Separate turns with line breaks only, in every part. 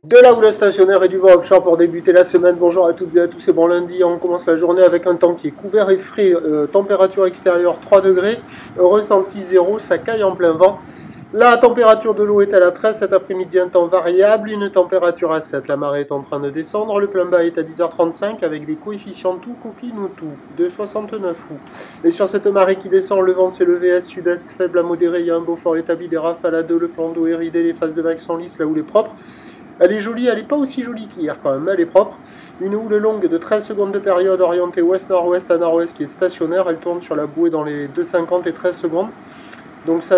De la houle stationnaire et du vent offshore pour débuter la semaine. Bonjour à toutes et à tous, c'est bon lundi. On commence la journée avec un temps qui est couvert et frais. Température extérieure 3 degrés, ressenti 0, ça caille en plein vent. La température de l'eau est à 13, cet après-midi un temps variable, une température à 7. La marée est en train de descendre, le plein bas est à 10h35 avec des coefficients tout coquinou tout de 69 fous. Et sur cette marée qui descend, le vent s'est levé à sud-est, faible à modéré, il y a un beau fort établi, des rafales à 2, le plan d'eau est ridé, les phases de vagues sont lisses, la houle est propre. Elle est jolie, elle n'est pas aussi jolie qu'hier quand même, mais elle est propre. Une houle longue de 13 secondes de période orientée ouest-nord-ouest à nord-ouest qui est stationnaire, elle tourne sur la bouée dans les 2,50 et 13 secondes. Donc ça,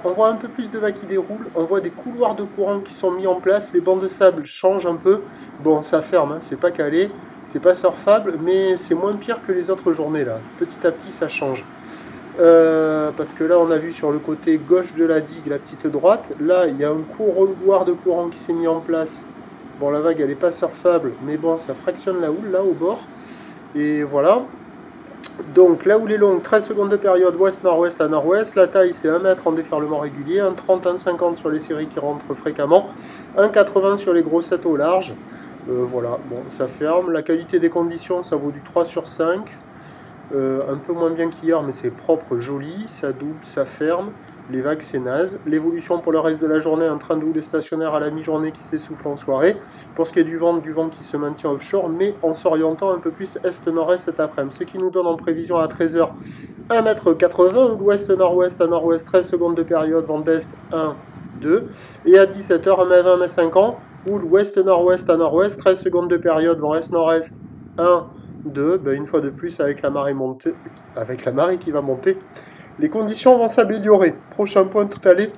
on voit un peu plus de vagues qui déroulent, on voit des couloirs de courant qui sont mis en place, les bancs de sable changent un peu. Bon, ça ferme, hein, c'est pas calé, c'est pas surfable, mais c'est moins pire que les autres journées là. Petit à petit, ça change. Parce que là on a vu sur le côté gauche de la digue, la petite droite, là il y a un couloir de courant qui s'est mis en place. Bon, la vague elle est pas surfable, mais bon, ça fractionne la houle là au bord, et voilà. Donc la houle est longue, 13 secondes de période ouest-nord-ouest à nord-ouest, la taille c'est 1 mètre en déferlement régulier, 1,30, 1,50 sur les séries qui rentrent fréquemment, 1,80 sur les grossettes au large. Voilà, bon, ça ferme. La qualité des conditions, ça vaut du 3 sur 5. Un peu moins bien qu'hier, mais c'est propre, joli, ça double, ça ferme, les vagues c'est naze. L'évolution pour le reste de la journée, un train de houle stationnaire à la mi-journée qui s'essouffle en soirée. Pour ce qui est du vent qui se maintient offshore, mais en s'orientant un peu plus est-nord-est cet après-midi. Ce qui nous donne en prévision à 13h 1,80 m, ouest-nord-ouest à nord-ouest, 13 secondes de période, vent d'est 1, 2. Et à 17h 1,20 m 50, houle ouest-nord-ouest à nord-ouest, 13 secondes de période, vent est-nord-est 1, 2, ben une fois de plus avec la marée qui va monter, les conditions vont s'améliorer. Prochain point tout à l'heure.